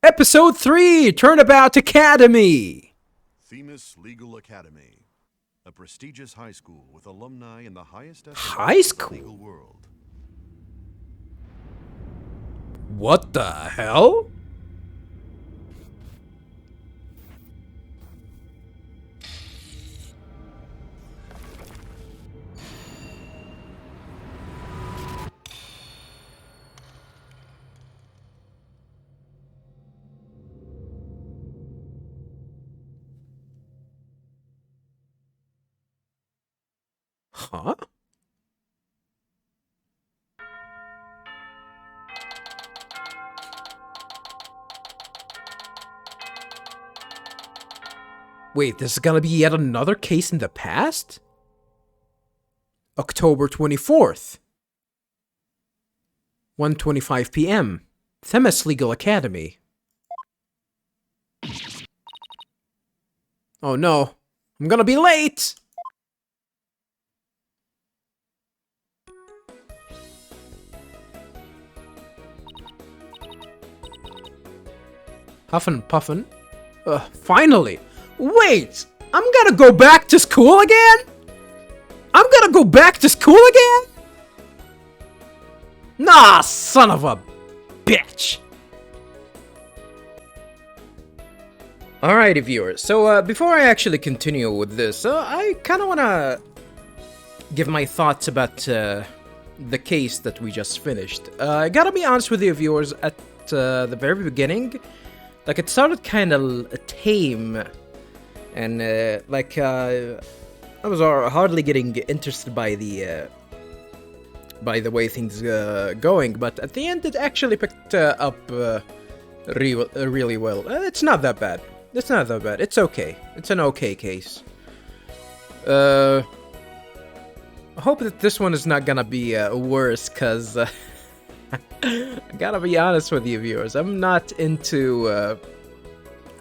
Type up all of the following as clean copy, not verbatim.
Episode 3, Turnabout Academy! Phoenix Legal Academy, a prestigious high school with alumni in the highest High school? legal world. What the hell? Huh? Wait, this is gonna be yet another case in the past? October 24th. 1:25 p.m. Themis Legal Academy. Oh no, I'm gonna be late! Huffin' puffin'. Finally! Wait! I'm gonna go back to school again? I'm gonna go back to school again? Nah, son of a bitch! Alrighty, viewers. So, before I actually continue with this, I kind of want to give my thoughts about the case that we just finished. I gotta be honest with you, viewers, at the very beginning, like, it started kind of tame, and, I was hardly getting interested by the way things going, but at the end it actually picked up really well. It's not that bad. It's not that bad. It's okay. It's an okay case. I hope that this one is not gonna be worse, cause I gotta be honest with you, viewers. I'm not into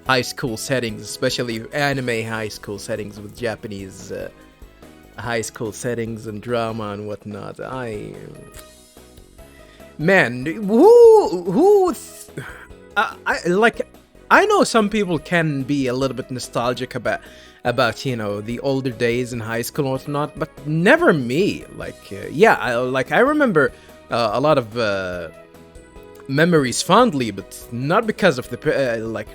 high school settings, especially anime high school settings with Japanese high school settings and drama and whatnot. I know some people can be a little bit nostalgic about the older days in high school and whatnot, but never me. I remember a lot of memories fondly, but not because of the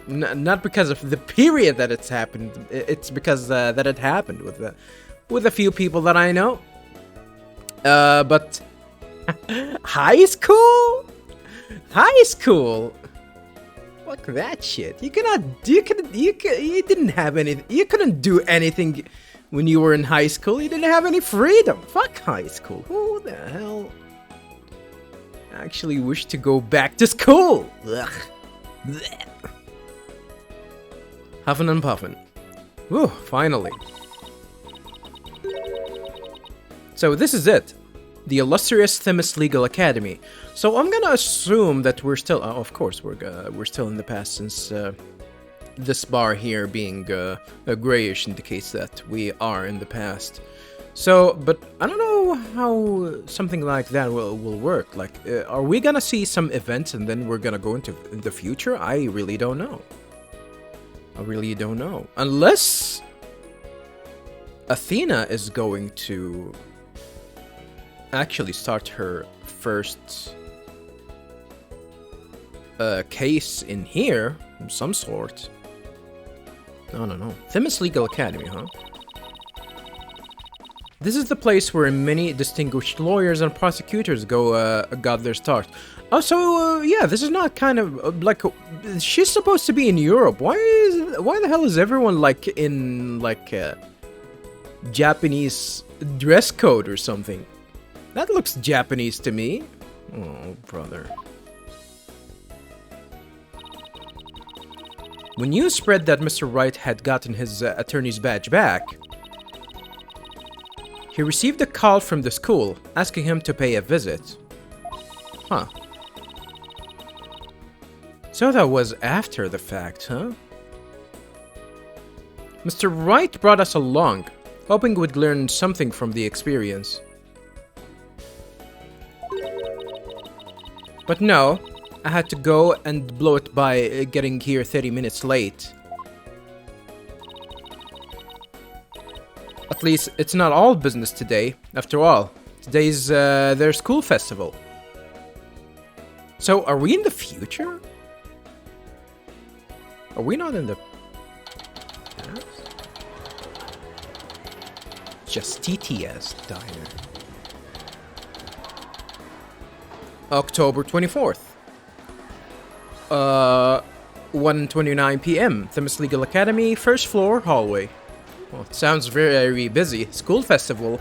not because of the period that it's happened. It's because that it happened with a few people that I know. But high school. Fuck that shit. You didn't have any. You couldn't do anything when you were in high school. You didn't have any freedom. Fuck high school. Who the hell actually wish to go back to school? Ugh. Blech. Huffin' and puffin'. Whew, finally. So this is it. The illustrious Themis Legal Academy. So I'm gonna assume that we're still, of course, we're still in the past, since this bar here being grayish indicates that we are in the past. So, but I don't know how something like that will work. Like, are we gonna see some events and then we're gonna go into the future? I really don't know. Unless Athena is going to actually start her first case in here of some sort. I don't know. Themis Legal Academy, huh? This is the place where many distinguished lawyers and prosecutors got their start. Oh, so yeah, this is not kind of like she's supposed to be in Europe. Why the hell is everyone like in Japanese dress code or something? That looks Japanese to me. Oh, brother. When news spread that Mr. Wright had gotten his attorney's badge back, he received a call from the school asking him to pay a visit. Huh. So that was after the fact, huh? Mr. Wright brought us along, hoping we'd learn something from the experience. But no, I had to go and blow it by getting here 30 minutes late. At least, it's not all business today, after all. Today's their school festival. So, are we in the future? Are we not in the past? Justice Diner. October 24th. 1:29 p.m. Themis Legal Academy, first floor, hallway. Well, it sounds very busy. School festival,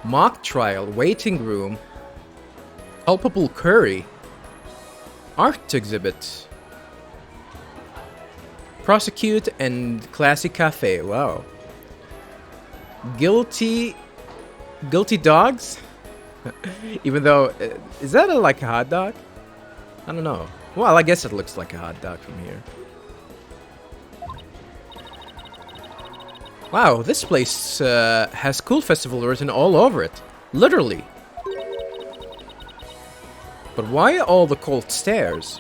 mock trial, waiting room, culpable curry, art exhibit, prosecute, and classy cafe. Wow. Guilty dogs? Even though, is that like a hot dog? I don't know. Well, I guess it looks like a hot dog from here. Wow, this place has School Festival written all over it. Literally. But why all the cold stares?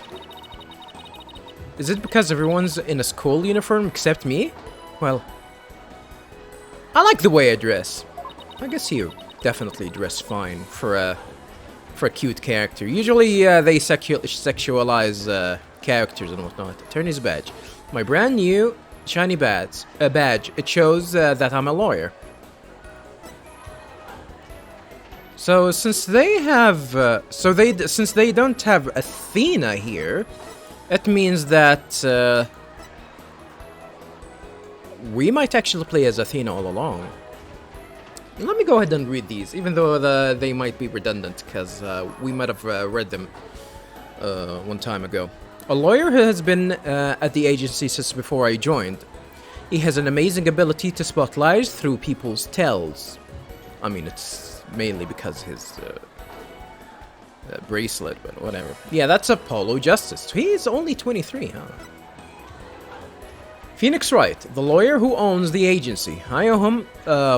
Is it because everyone's in a school uniform except me? Well, I like the way I dress. I guess you definitely dress fine for a cute character. Usually they sexualize characters and whatnot. Attorney's badge. My brand new shiny badge. It shows that I'm a lawyer. So since they have, since they don't have Athena here, it means that we might actually play as Athena all along. Let me go ahead and read these, even though they might be redundant, because we might have read them one time ago. A lawyer who has been at the agency since before I joined. He has an amazing ability to spot lies through people's tells. I mean, it's mainly because his bracelet, but whatever. Yeah, that's Apollo Justice. He's only 23, huh? Phoenix Wright, the lawyer who owns the agency. I owe him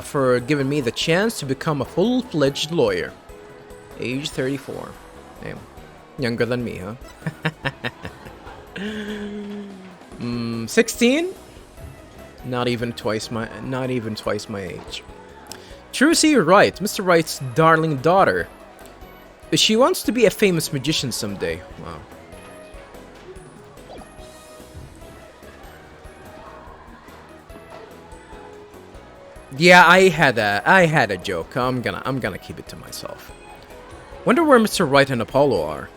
for giving me the chance to become a full-fledged lawyer. Age 34. Damn. Younger than me, huh? 16? Not even twice my age. Trucy Wright, Mr. Wright's darling daughter. She wants to be a famous magician someday. Wow. Yeah, I had a joke. I'm gonna keep it to myself. Wonder where Mr. Wright and Apollo are.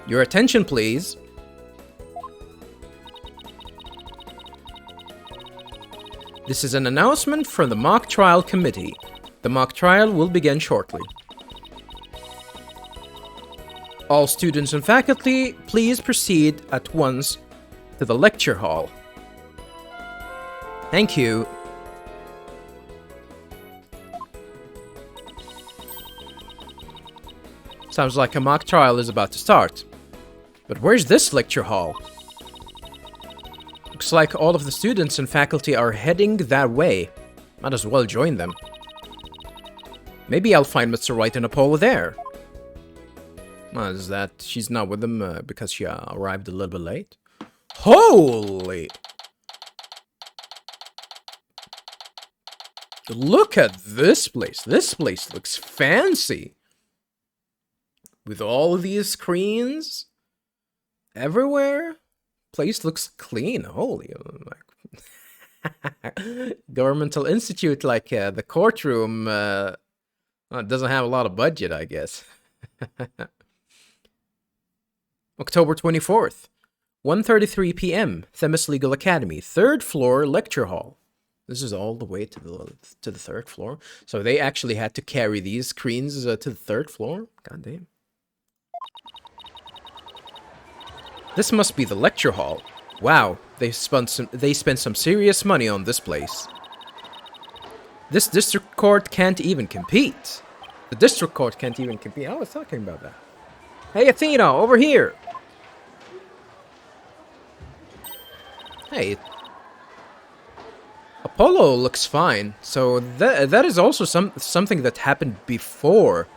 Your attention, please. This is an announcement from the mock trial committee. The mock trial will begin shortly. All students and faculty, please proceed at once to the lecture hall. Thank you. Sounds like a mock trial is about to start. But where's this lecture hall? Looks like all of the students and faculty are heading that way. Might as well join them. Maybe I'll find Mr. Wright and Apollo there. Is that she's not with them because she arrived a little bit late? Holy! Look at this place. This place looks fancy. With all these screens everywhere. Place looks clean. Holy. Governmental institute like the courtroom doesn't have a lot of budget, I guess. October 24th. 1:33 p.m. Themis Legal Academy. 3rd floor lecture hall. This is all the way to the 3rd floor. So they actually had to carry these screens to the 3rd floor. God damn. This must be the lecture hall. Wow, they spent some serious money on this place. This district court can't even compete. The district court can't even compete. I was talking about that. Hey, Athena, over here. Hey. Apollo looks fine. So that is also something that happened before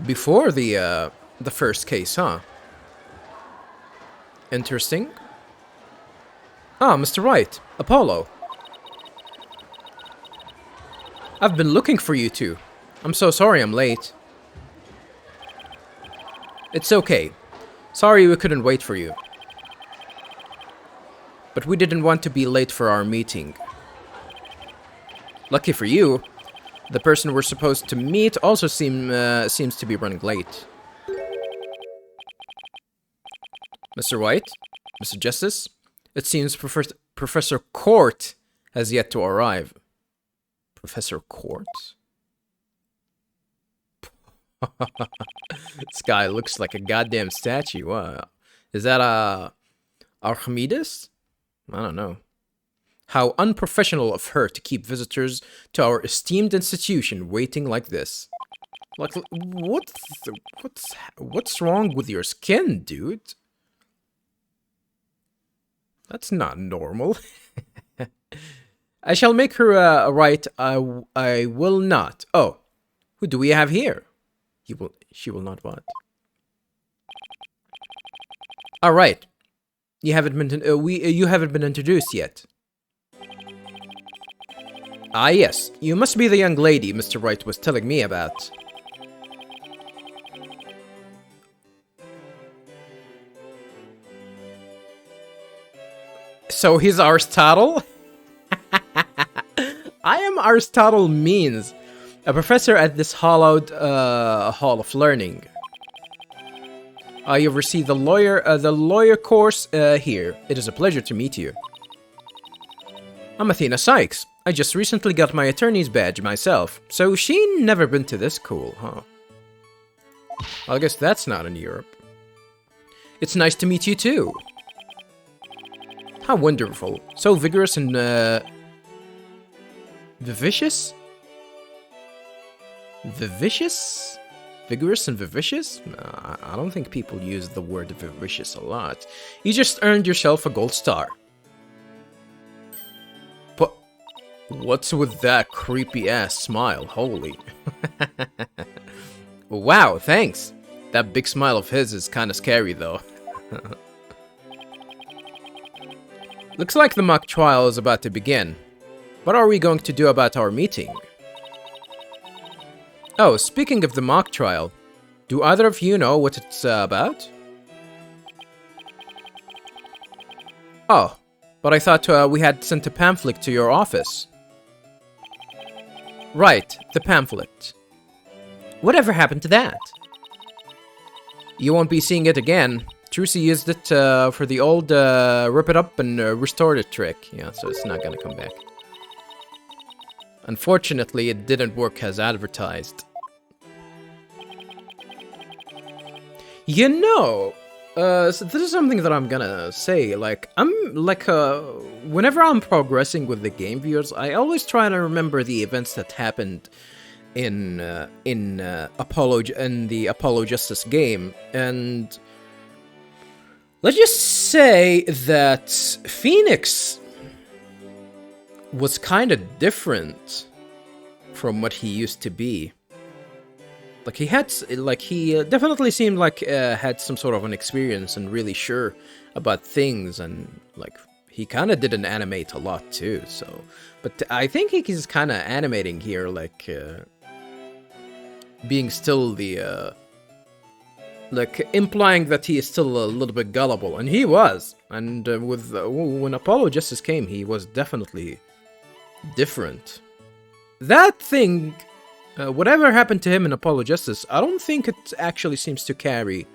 Before the first case, huh? Interesting. Ah, Mr. Wright, Apollo. I've been looking for you two. I'm so sorry I'm late. It's okay. Sorry we couldn't wait for you. But we didn't want to be late for our meeting. Lucky for you, the person we're supposed to meet also seems to be running late. Mr. White? Mr. Justice? It seems Professor Court has yet to arrive. Professor Court? This guy looks like a goddamn statue. Wow. Is that Archimedes? I don't know. How unprofessional of her to keep visitors to our esteemed institution waiting like this. Like, what's wrong with your skin, dude? That's not normal. I shall make her right. I will not. Oh, who do we have here? She will not what? All right. You haven't been introduced yet. Ah, yes. You must be the young lady Mr. Wright was telling me about. So he's Aristotle? I am Aristotle Means, a professor at this hallowed hall of learning. You've received the lawyer course here. It is a pleasure to meet you. I'm Athena Cykes. I just recently got my attorney's badge myself, so she never been to this school, huh? Well, I guess that's not in Europe. It's nice to meet you too. How wonderful. So vigorous and vivacious? Vivacious? Vigorous and vivacious? I don't think people use the word vivacious a lot. You just earned yourself a gold star. But what's with that creepy ass smile? Holy. Wow, thanks. That big smile of his is kind of scary though. Looks like the mock trial is about to begin. What are we going to do about our meeting? Oh, speaking of the mock trial, do either of you know what it's about? Oh, but I thought we had sent a pamphlet to your office. Right, the pamphlet. Whatever happened to that? You won't be seeing it again. Trucy used it for the old rip it up and restore it trick. Yeah, so it's not gonna come back. Unfortunately, it didn't work as advertised. You know, so this is something that I'm gonna say. Like, whenever I'm progressing with the game, viewers, I always try to remember the events that happened in the Apollo Justice game, and let's just say that Phoenix was kind of different from what he used to be. Like he definitely seemed like had some sort of an experience and really sure about things, and like he kind of didn't animate a lot too. So, but I think he's kind of animating here, like being still the like implying that he is still a little bit gullible, and he was. And when Apollo Justice came, he was definitely different. That thing, whatever happened to him in Apollo Justice, I don't think it actually seems to carry,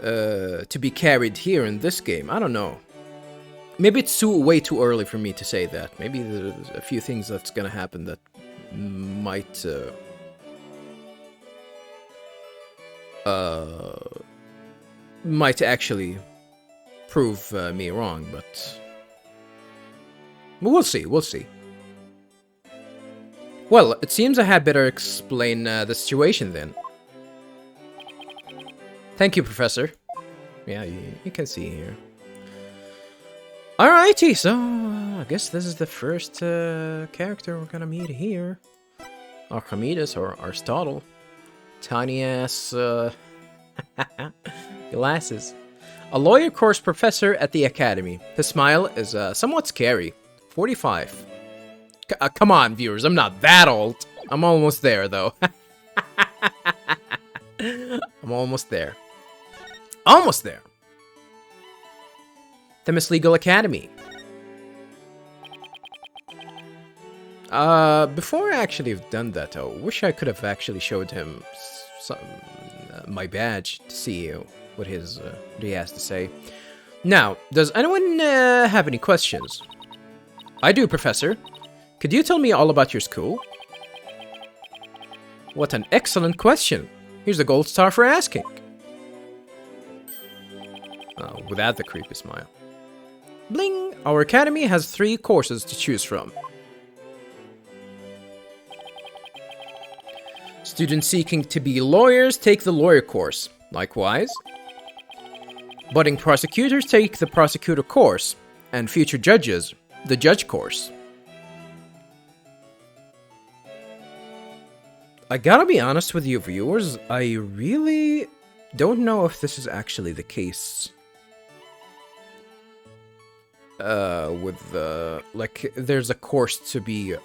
to be carried here in this game. I don't know. Maybe it's way too early for me to say that. Maybe there's a few things that's gonna happen that might, might actually prove me wrong, but we'll see, we'll see. Well, it seems I had better explain the situation then. Thank you, Professor. Yeah, you can see here. Alrighty, so I guess this is the first character we're gonna meet here. Archimedes or Aristotle. tiny ass glasses. A lawyer course professor at the academy. His smile is somewhat scary. 45. Come on, viewers, I'm not that old. I'm almost there, though. I'm almost there. Almost there. Themis Legal Academy. Before I actually have done that, I wish I could have actually showed him some, my badge to see what he has to say. Now, does anyone have any questions? I do, Professor. Could you tell me all about your school? What an excellent question. Here's a gold star for asking. Without the creepy smile. Bling! Our academy has 3 courses to choose from. Students seeking to be lawyers take the lawyer course. Likewise. Budding prosecutors take the prosecutor course. And future judges, the judge course. I gotta be honest with you, viewers, I really don't know if this is actually the case. Like, there's a course to be,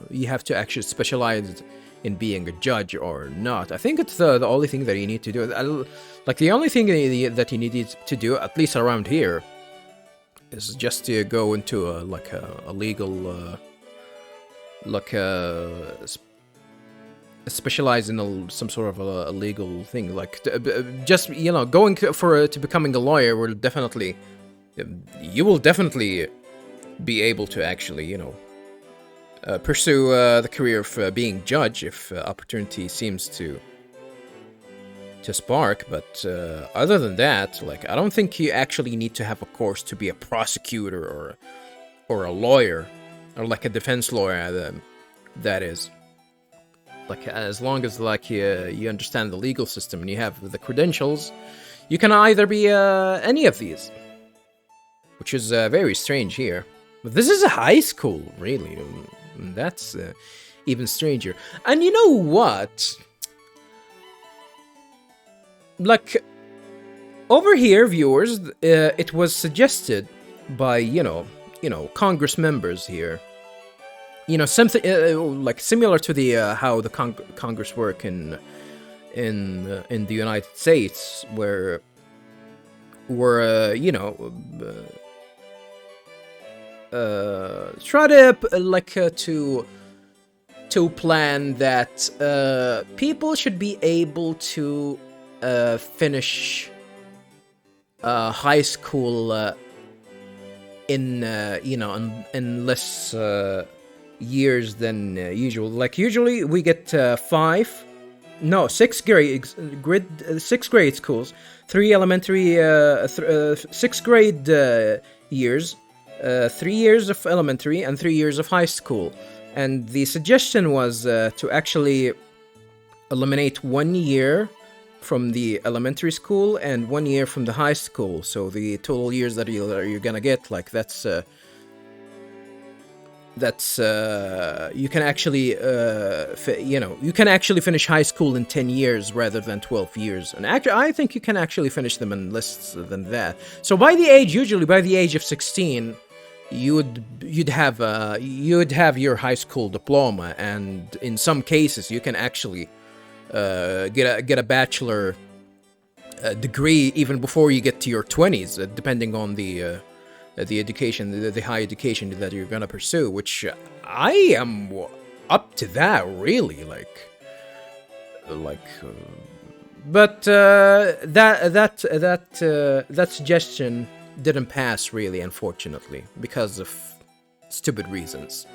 you have to actually specialize in being a judge or not. I think it's the only thing that you need to do. Like, the only thing that you need to do, at least around here, is just to go into a legal, specialize in some sort of a legal thing. Like, just, you know, going to becoming a lawyer will definitely... You will definitely be able to actually, you know, pursue the career of being judge if opportunity seems to spark. But other than that, like, I don't think you actually need to have a course to be a prosecutor or a lawyer, or like a defense lawyer. That is, like, as long as like you understand the legal system and you have the credentials, you can either be any of these. Which is very strange here. But this is a high school, really. That's even stranger. And you know what? Like, over here, viewers, it was suggested by, you know, Congress members here. You know, something like similar to the how the Congress work in the United States, where you know. Try to plan that people should be able to finish high school in you know, in less years than usual. Like, usually we get 6 grade schools, 3 elementary, 6 grade years. 3 years of elementary and 3 years of high school. And the suggestion was to actually eliminate 1 year from the elementary school and 1 year from the high school. So the total years that you're gonna get, like, that's you can actually you can actually finish high school in 10 years rather than 12 years. And actually, I think you can actually finish them in less than that. So usually by the age of 16, you'd have your high school diploma, and in some cases you can actually get a bachelor degree even before you get to your 20s, depending on the education, the high education that you're gonna pursue. Which I am up to that, really, but that suggestion didn't pass, really, unfortunately, because of stupid reasons.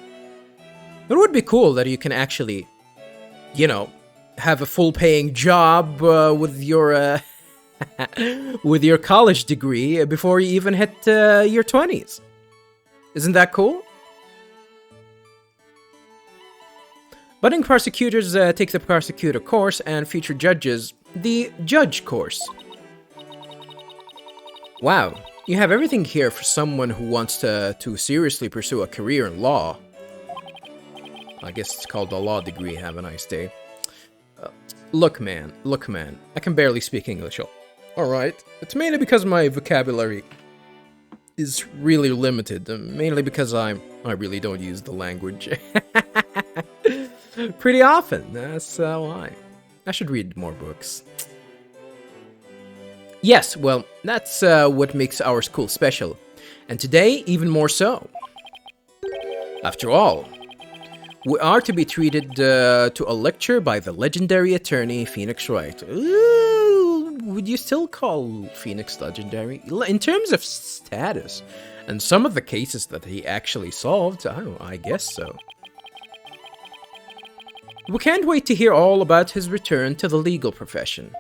It would be cool that you can actually, you know, have a full-paying job with your with your college degree before you even hit your 20s. Isn't that cool? Budding prosecutors take the prosecutor course, and future judges the judge course. Wow. You have everything here for someone who wants to seriously pursue a career in law. I guess it's called a law degree. Have a nice day. Look, man, I can barely speak English. Alright, it's mainly because my vocabulary is really limited, mainly because I really don't use the language pretty often, that's why. I should read more books. Yes, well, that's what makes our school special, and today even more so. After all, we are to be treated to a lecture by the legendary attorney Phoenix Wright. Ooh, would you still call Phoenix legendary? In terms of status, and some of the cases that he actually solved, I guess so. We can't wait to hear all about his return to the legal profession.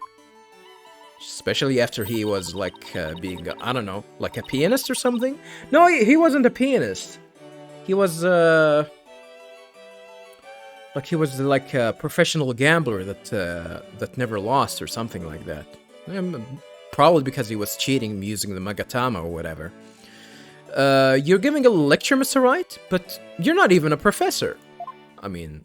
Especially after he was like being, I don't know, like a pianist or something? No, he wasn't a pianist. He was like a professional gambler that never lost or something like that. Probably because he was cheating using the Magatama or whatever. You're giving a lecture, Mr. Wright, but you're not even a professor. I mean,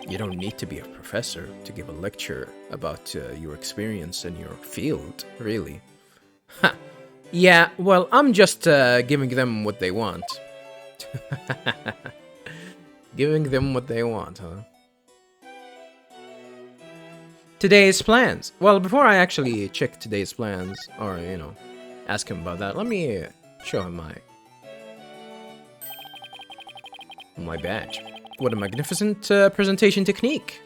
you don't need to be a professor to give a lecture about your experience in your field, really. Ha! Yeah, well, I'm just giving them what they want. Giving them what they want, huh? Today's plans. Well, before I actually check today's plans, or, you know, ask him about that, let me show him my badge. What a magnificent presentation technique.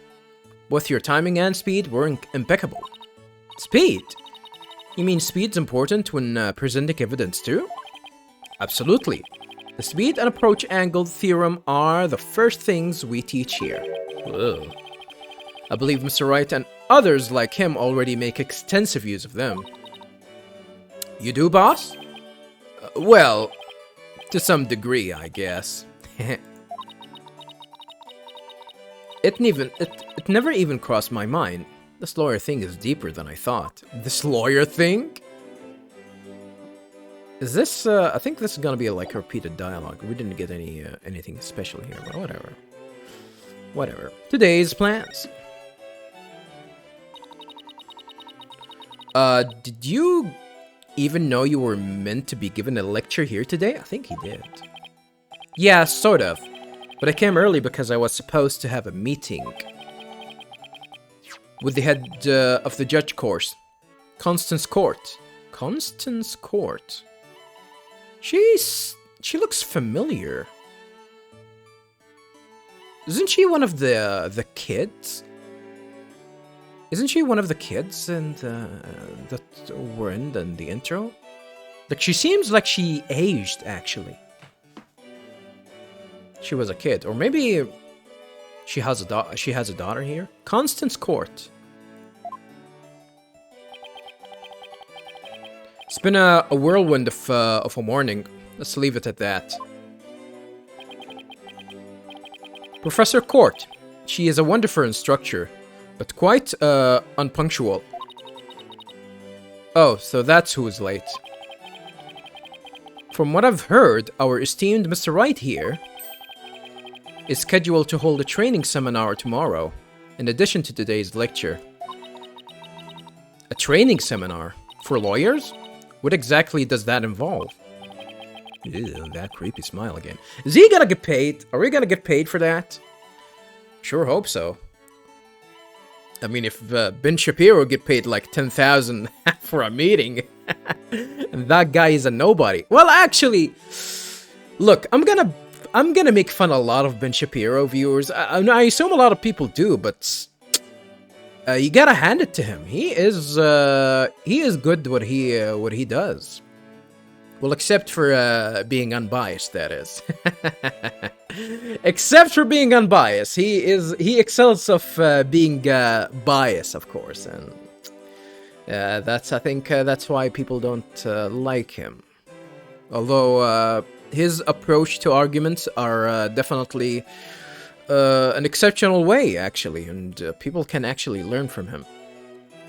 Both your timing and speed were impeccable. Speed? You mean speed's important when presenting evidence too? Absolutely. The speed and approach angle theorem are the first things we teach here. Whoa. I believe Mr. Wright and others like him already make extensive use of them. You do, boss? Well, to some degree, I guess. It never even crossed my mind. This lawyer thing is deeper than I thought. This lawyer thing? Is this, I think this is gonna be like a repeated dialogue. We didn't get anything special here, but whatever. Whatever. Today's plans. Did you even know you were meant to be given a lecture here today? I think he did. Yeah, sort of. But I came early because I was supposed to have a meeting with the head of the judge course, Constance Court. Constance Court. She looks familiar. Isn't she one of the kids? Isn't she one of the kids and that were in the intro? Like, she seems like she aged actually. She was a kid, or maybe she has a daughter here. Constance Court. It's been a whirlwind of a morning. Let's leave it at that. Professor Court. She is a wonderful instructor, but quite unpunctual. Oh, so that's who is late. From what I've heard, our esteemed Mr. Wright here is scheduled to hold a training seminar tomorrow, in addition to today's lecture. A training seminar? For lawyers? What exactly does that involve? Ew, that creepy smile again. Is he gonna get paid? Are we gonna get paid for that? Sure hope so. I mean, if Ben Shapiro get paid like 10,000 for a meeting, and that guy is a nobody. Well, actually, look, I'm gonna make fun of a lot of Ben Shapiro viewers. I assume a lot of people do, but you gotta hand it to him. He is good what he does. Well, except for being unbiased, that is. Except for being unbiased, he excels of being biased, of course, and I think that's why people don't like him. Although his approach to arguments are definitely an exceptional way, actually, and people can actually learn from him.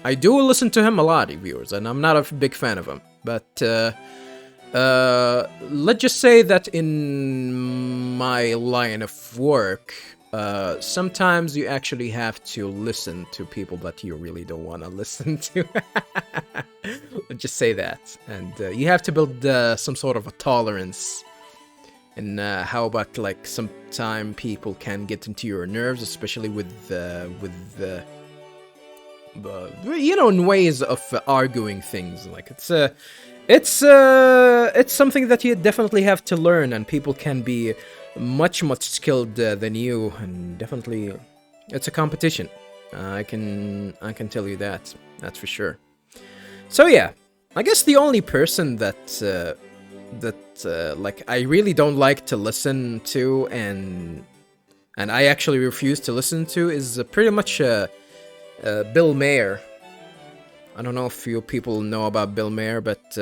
I do listen to him a lot, viewers, and I'm not a big fan of him, but let's just say that in my line of work, sometimes you actually have to listen to people that you really don't want to listen to. Let's just say that. And you have to build some sort of a tolerance. And how about, like, sometime people can get into your nerves, especially with you know, in ways of arguing things. Like, it's something that you definitely have to learn, and people can be much skilled than you, and definitely it's a competition. I can tell you that. That's for sure. So yeah, I guess the only person that like I really don't like to listen to, and I actually refuse to listen to, is pretty much Bill Maher. I don't know if you people know about Bill Maher, but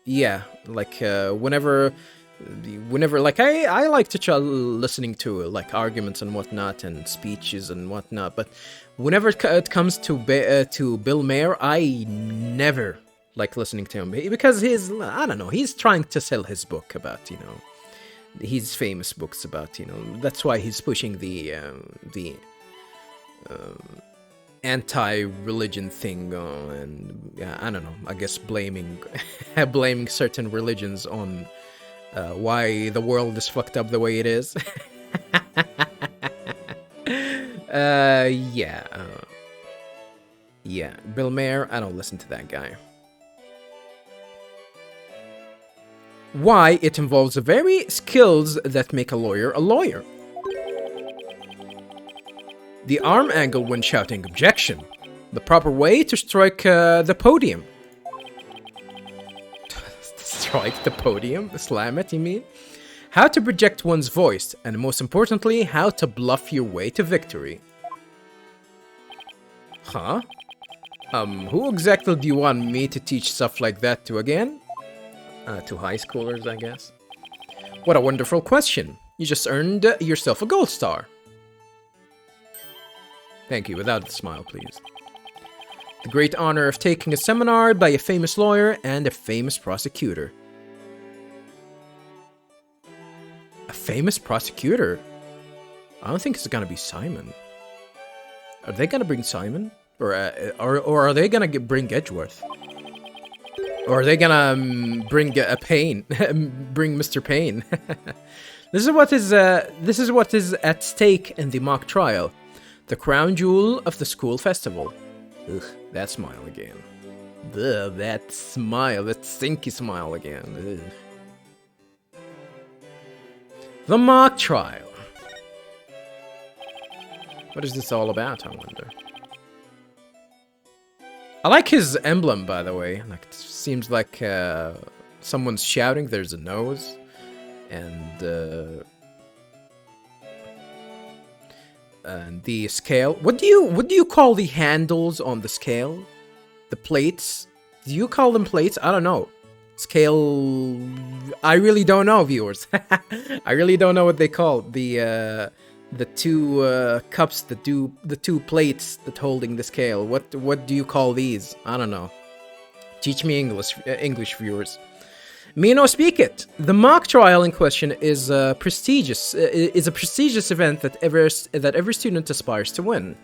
yeah, like whenever like I like to try listening to like arguments and whatnot and speeches and whatnot, but whenever it comes to Bill Maher, I never like listening to him, because I don't know, he's trying to sell his book about, you know, his famous books about, you know, that's why he's pushing the anti-religion thing, and yeah, I don't know, I guess blaming certain religions on why the world is fucked up the way it is. Yeah, Bill Maher, I don't listen to that guy. Why it involves the very skills that make a lawyer a lawyer. The arm angle when shouting objection. The proper way to strike the podium. Strike the podium? Slam it, you mean? How to project one's voice, and most importantly, how to bluff your way to victory. Huh? Who exactly do you want me to teach stuff like that to again? To high schoolers, I guess. What a wonderful question. You just earned yourself a gold star. Thank you, without a smile, please. The great honor of taking a seminar by a famous lawyer and a famous prosecutor. A famous prosecutor? I don't think it's gonna be Simon. Are they gonna bring Simon? Or are they gonna bring Edgeworth? Or are they gonna bring Payne? Bring Mr. Payne? This is what is at stake in the mock trial. The crown jewel of the school festival. Ugh, that smile again. Ugh, that smile, that stinky smile again. Ugh. The mock trial. What is this all about, I wonder? I like his emblem, by the way. Like, it seems like someone's shouting. There's a nose, and the scale. What do you call the handles on the scale? The plates? Do you call them plates? I don't know. Scale. I really don't know, viewers. I really don't know what they call the two cups, the two plates that holding the scale. What do you call these? I don't know. Teach me English viewers. Me no speak it. The mock trial in question is a prestigious event that every student aspires to win.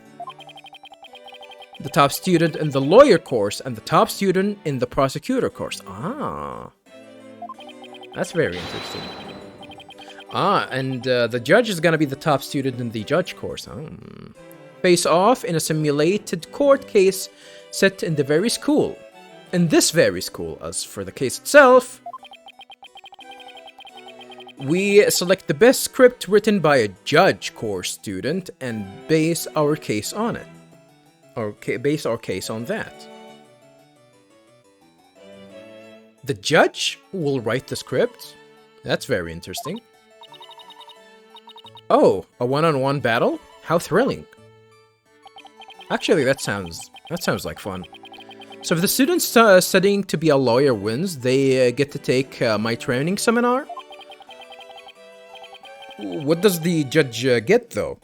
The top student in the lawyer course and the top student in the prosecutor course. Ah, that's very interesting. Ah, and the judge is gonna be the top student in the judge course. Face off in a simulated court case set in the very school. In this very school. As for the case itself, we select the best script written by a judge course student and base our case on it. Or base our case on that. The judge will write the script? That's very interesting. Oh, a one-on-one battle? How thrilling. Actually, that sounds like fun. So if the student studying to be a lawyer wins, they get to take my training seminar? What does the judge get, though?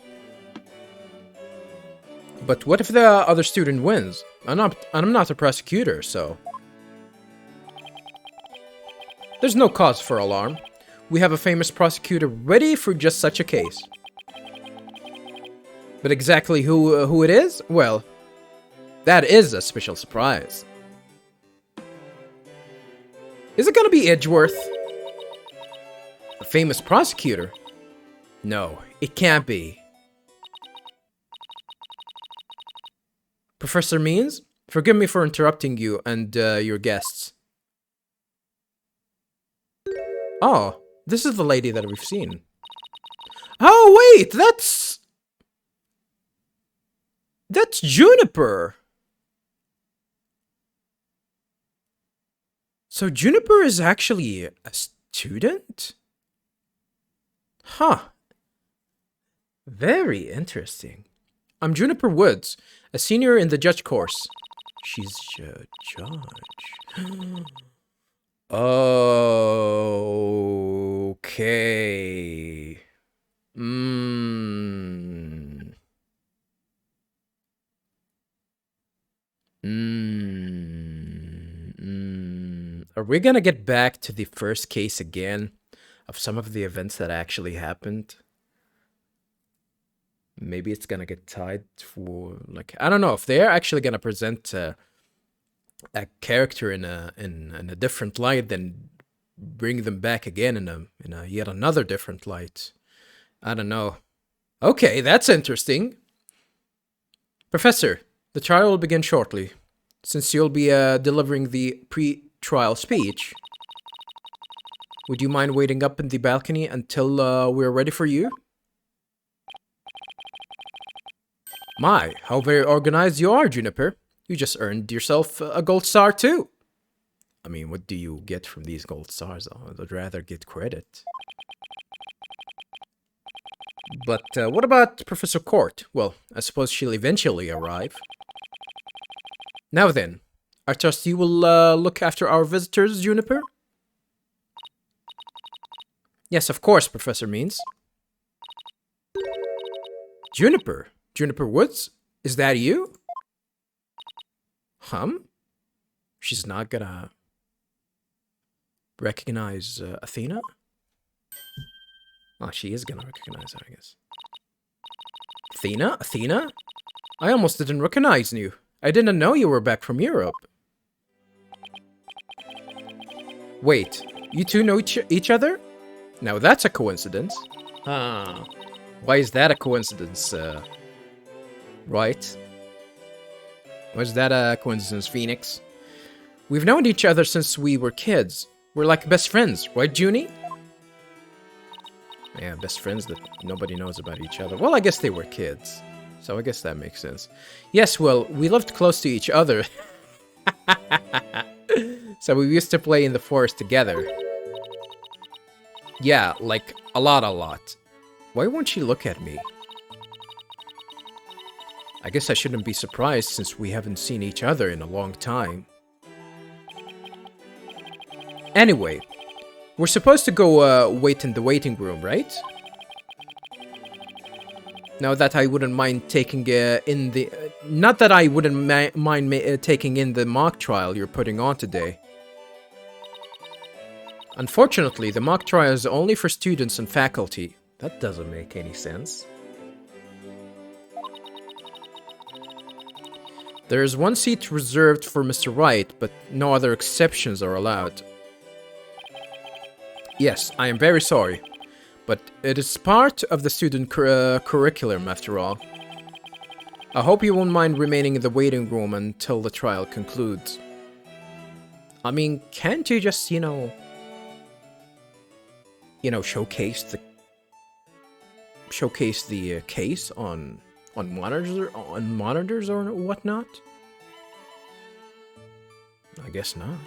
But what if the other student wins? I'm not a prosecutor, so... There's no cause for alarm. We have a famous prosecutor ready for just such a case. But exactly who it is? Well, that is a special surprise. Is it gonna be Edgeworth? A famous prosecutor? No, it can't be. Professor Means, forgive me for interrupting you and your guests. Oh, this is the lady that we've seen. Oh, wait, that's Juniper. So Juniper is actually a student? Huh. Very interesting. I'm Juniper Woods, a senior in the judge course. She's a judge. Okay. Are we gonna get back to the first case again of some of the events that actually happened? Maybe it's gonna get tied for, like, I don't know if they're actually gonna present a character in a different light, then bring them back again in a yet another different light. I don't know. Okay, that's interesting. Professor, the trial will begin shortly. Since you'll be delivering the pre-trial speech, would you mind waiting up in the balcony until we're ready for you? My, how very organized you are, Juniper. You just earned yourself a gold star, too. I mean, what do you get from these gold stars? I'd rather get credit. But what about Professor Court? Well, I suppose she'll eventually arrive. Now then, I trust you will look after our visitors, Juniper? Yes, of course, Professor Means. Juniper? Juniper Woods? Is that you? She's not gonna recognize Athena? Oh, she is gonna recognize her, I guess. Athena? Athena? I almost didn't recognize you. I didn't know you were back from Europe. Wait, you two know each other? Now that's a coincidence. Why is that a coincidence, right? Why is that a coincidence, Phoenix? We've known each other since we were kids. We're like best friends, right, Junie? Yeah, best friends that nobody knows about each other. Well, I guess they were kids. So I guess that makes sense. Yes, well, we lived close to each other. So we used to play in the forest together. Yeah, like, a lot. Why won't she look at me? I guess I shouldn't be surprised since we haven't seen each other in a long time. Anyway, we're supposed to go wait in the waiting room, right? Now that I wouldn't mind taking in the... not that I wouldn't mind taking in the mock trial you're putting on today. Unfortunately, the mock trial is only for students and faculty. That doesn't make any sense. There is one seat reserved for Mr. Wright, but no other exceptions are allowed. Yes, I am very sorry, but it is part of the student curriculum after all. I hope you won't mind remaining in the waiting room until the trial concludes. I mean, can't you just, showcase the case on monitors or whatnot? I guess not.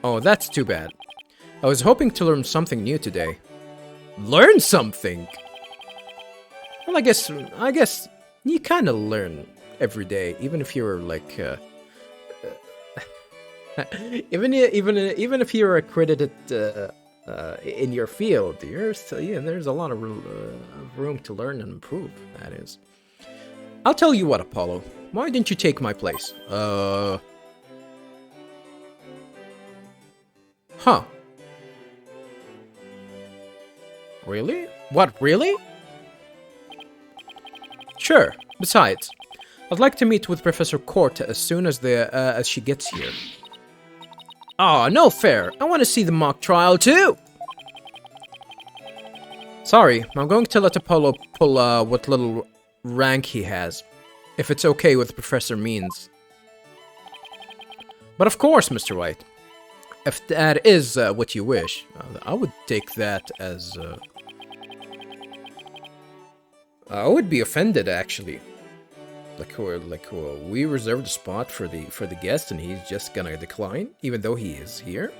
Oh, that's too bad. I was hoping to learn something new today. Learn something? Well, I guess you kind of learn every day, even if you're like, even if you're accredited in your field, you're still, there's a lot of room to learn and improve. That is. I'll tell you what, Apollo. Why didn't you take my place? Huh. Really? What, really? Sure. Besides, I'd like to meet with Professor Court as soon as she gets here. Aw, no fair. I want to see the mock trial too. Sorry, I'm going to let Apollo pull what little rank he has, if it's okay with Professor Means. But of course, Mr. Wright. If that is what you wish, I would take that as... I would be offended, actually. We reserved a spot for the guest, and he's just gonna decline, even though he is here.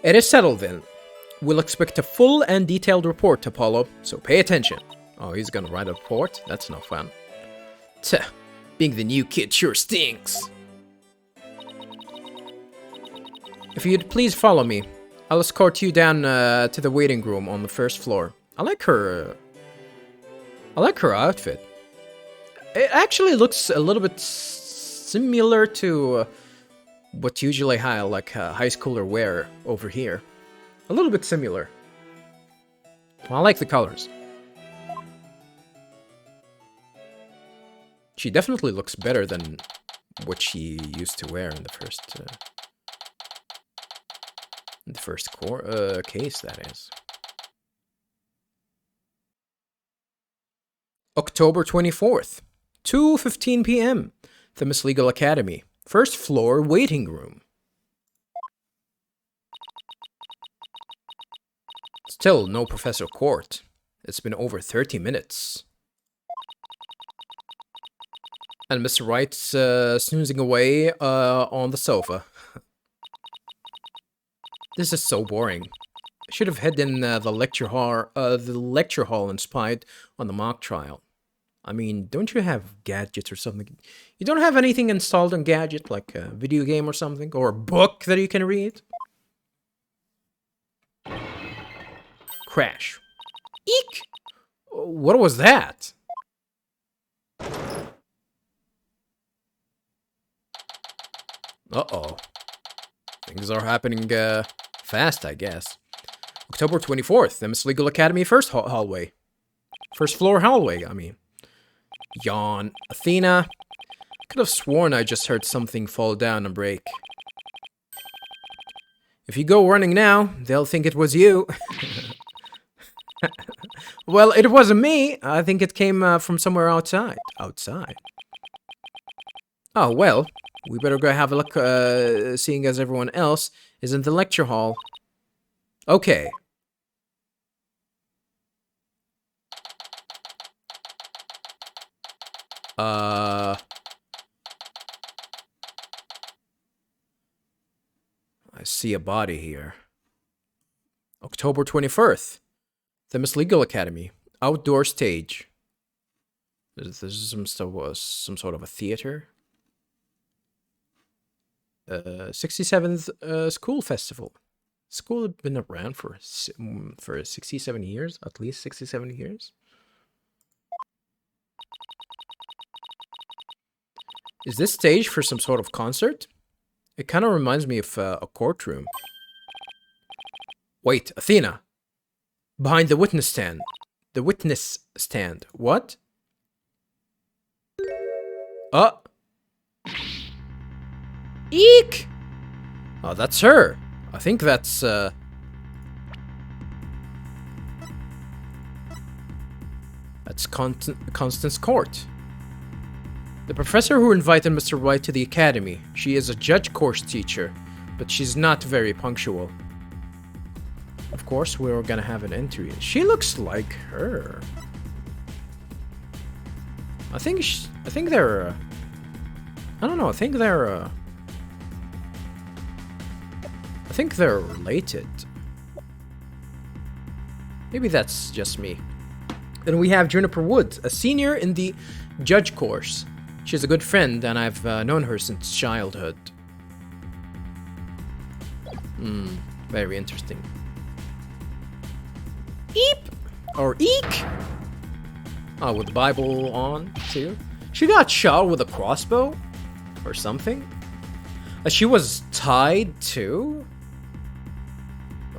It is settled then. We'll expect a full and detailed report, Apollo, so pay attention. Oh, he's gonna write a report? That's no fun. Tuh, being the new kid sure stinks. If you'd please follow me, I'll escort you down to the waiting room on the first floor. I like her outfit. It actually looks a little bit similar to what usually high schooler wear over here. A little bit similar. I like the colors. She definitely looks better than what she used to wear in the first case, that is. October 24th, 2:15 p.m. Themis Legal Academy, first floor waiting room. Still no Professor Court. It's been over 30 minutes. And Mr. Wright's snoozing away on the sofa. This is so boring. I should have headed in the lecture hall and spied on the mock trial. I mean, don't you have gadgets or something? You don't have anything installed on gadget, like a video game or something? Or a book that you can read? Crash. Eek! What was that? Uh-oh. Things are happening fast, I guess. October 24th, Themis Legal Academy first hallway. First floor hallway, I mean. Yawn. Athena. Could have sworn I just heard something fall down and break. If you go running now, they'll think it was you. Well, it wasn't me. I think it came from somewhere outside. Outside? Oh, well. We better go have a look, seeing as everyone else is in the lecture hall. Okay. I see a body here. October 21st. Themis Legal Academy. Outdoor stage. This is some sort of a theater. 67th school festival. School had been around for 67 years, at least 67 years. Is this stage for some sort of concert? It kind of reminds me of a courtroom. Wait, Athena! Behind the witness stand. The witness stand. What? Eek! Oh, that's her. I think that's, that's Constance Court. The professor who invited Mr. Wright to the academy. She is a judge course teacher, but she's not very punctual. Of course, we're gonna have an interview. She looks like her. I think they're, I don't know, I think they're related. Maybe that's just me. Then we have Juniper Woods, a senior in the judge course. She's a good friend, and I've known her since childhood. Very interesting. Eep! Or eek! Oh, with the Bible on, too. She got shot with a crossbow? Or something? She was tied, too?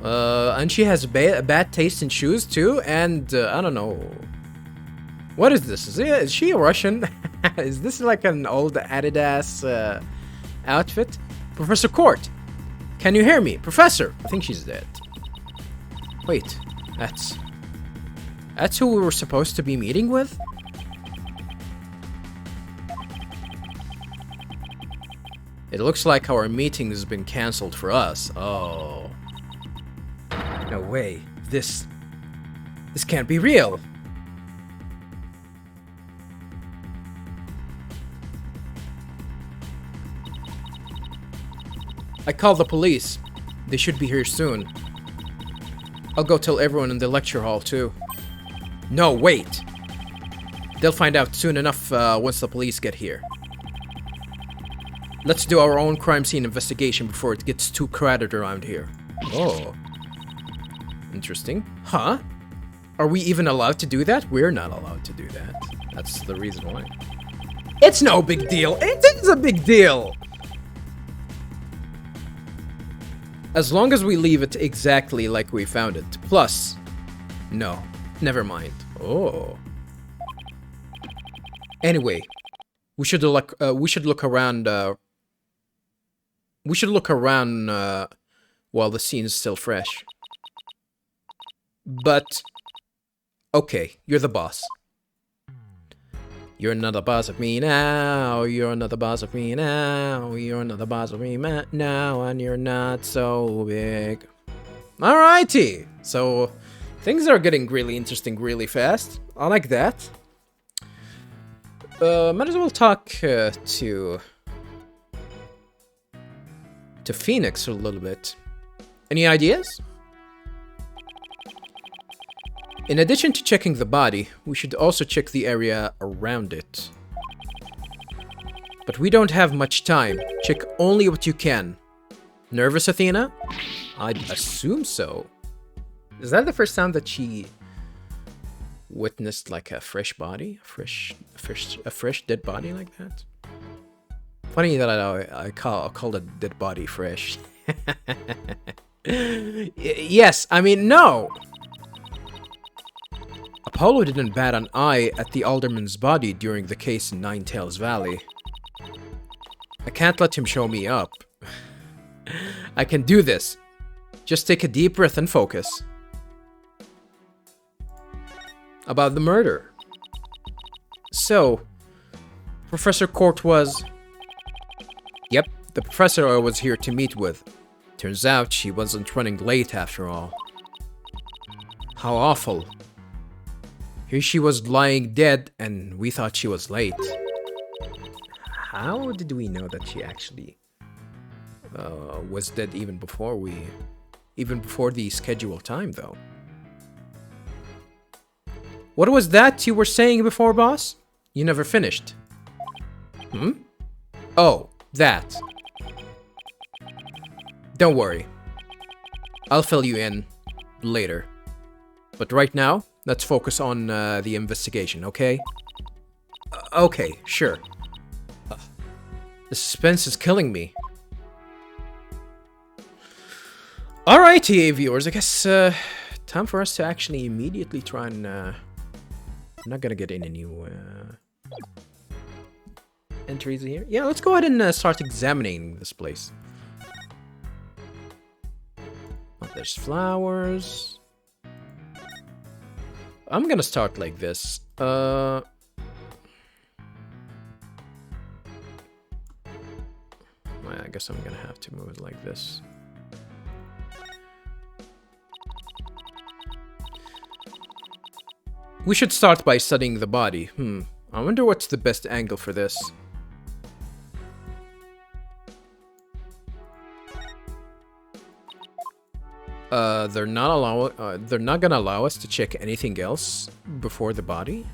And she has a bad taste in shoes, too, and, I don't know. What is this? Is she a Russian? Is this like an old Adidas outfit? Professor Court, can you hear me? Professor! I think she's dead. Wait, that's who we were supposed to be meeting with? It looks like our meeting has been cancelled for us. Oh. No way. This can't be real. I called the police. They should be here soon. I'll go tell everyone in the lecture hall too. No, wait. They'll find out soon enough once the police get here. Let's do our own crime scene investigation before it gets too crowded around here. Oh. Interesting. Huh? Are we even allowed to do that? We're not allowed to do that. That's the reason why. It's no big deal. It is a big deal. As long as we leave it exactly like we found it. Plus, no, never mind. Oh. Anyway, we should look around. We should look around while the scene is still fresh. But okay, you're the boss. You're not the boss of me now. You're not the boss of me now. You're not the boss of me now, and you're not so big. Alrighty. So things are getting really interesting really fast. I like that. Might as well talk to Phoenix a little bit. Any ideas? In addition to checking the body, we should also check the area around it. But we don't have much time. Check only what you can. Nervous, Athena? I'd assume so. Is that the first time that she witnessed like a fresh body? A fresh dead body like that? Funny that I called a dead body fresh. Yes, I mean, no! Apollo didn't bat an eye at the alderman's body during the case in Ninetails Valley. I can't let him show me up. I can do this. Just take a deep breath and focus. About the murder. So, Professor Court was... Yep, the professor I was here to meet with. Turns out she wasn't running late after all. How awful. Here she was lying dead, and we thought she was late. How did we know that she actually was dead even before the scheduled time, though? What was that you were saying before, boss? You never finished. Hmm? Oh, that. Don't worry. I'll fill you in later. But right now, let's focus on the investigation, okay? Okay, sure. The suspense is killing me. Alrighty, viewers, I guess time for us to actually immediately try and... I'm not gonna get any new entries here. Yeah, let's go ahead and start examining this place. Oh, there's flowers. I'm gonna start like this. I guess I'm gonna have to move it like this. We should start by studying the body. I wonder what's the best angle for this. They're not gonna allow us to check anything else before the body?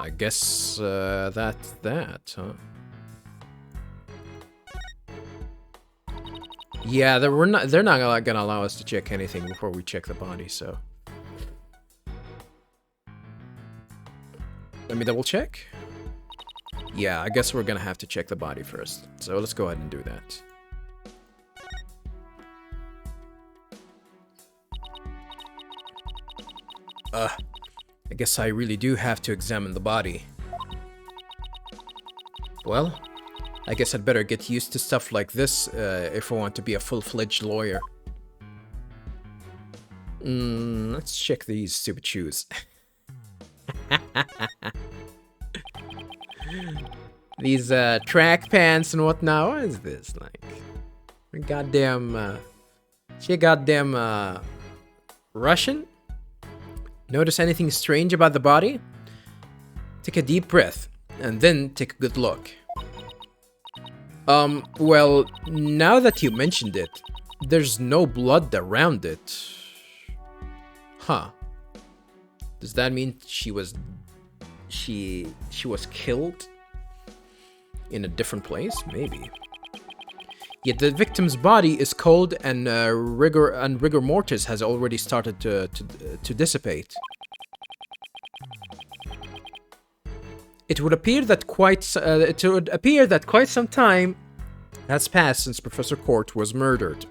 I guess that's that, huh? Yeah, they're not gonna allow us to check anything before we check the body, so. Let me double check. Yeah, I guess we're gonna have to check the body first. So let's go ahead and do that. I guess I really do have to examine the body. Well, I guess I'd better get used to stuff like this if I want to be a full-fledged lawyer. Let's check these stupid shoes. These track pants and whatnot. What is this? Like, goddamn, she goddamn Russian? Notice anything strange about the body? Take a deep breath and then take a good look. Well, now that you mentioned it, there's no blood around it. Huh. Does that mean she was killed in a different place? Maybe. Yet the victim's body is cold and rigor mortis has already started to dissipate. It would appear that quite some time has passed since Professor Court was murdered.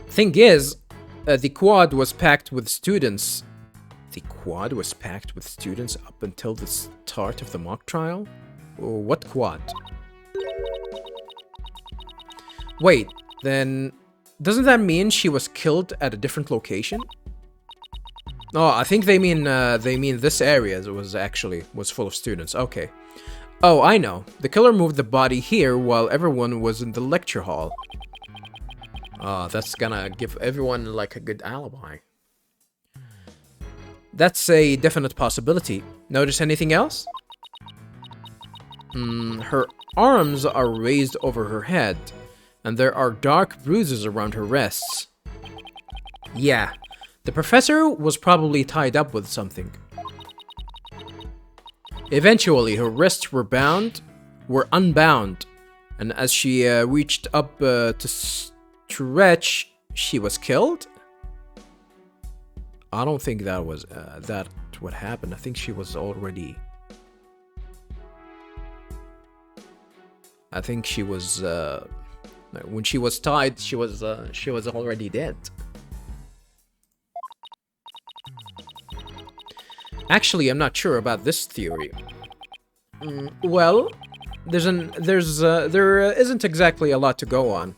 Thing is, the quad was packed with students. The quad was packed with students up until the start of the mock trial? What quad? Wait, then doesn't that mean she was killed at a different location? Oh, I think they mean this area was full of students. Okay. Oh, I know. The killer moved the body here while everyone was in the lecture hall. Oh, that's gonna give everyone like a good alibi. That's a definite possibility. Notice anything else? Her arms are raised over her head, and there are dark bruises around her wrists. Yeah, the professor was probably tied up with something. Eventually, her wrists were unbound, and as she reached up to stretch, she was killed? I don't think that was what happened. I think she was already... I think she was when she was tied, she was already dead. Actually, I'm not sure about this theory. Well, there isn't exactly a lot to go on.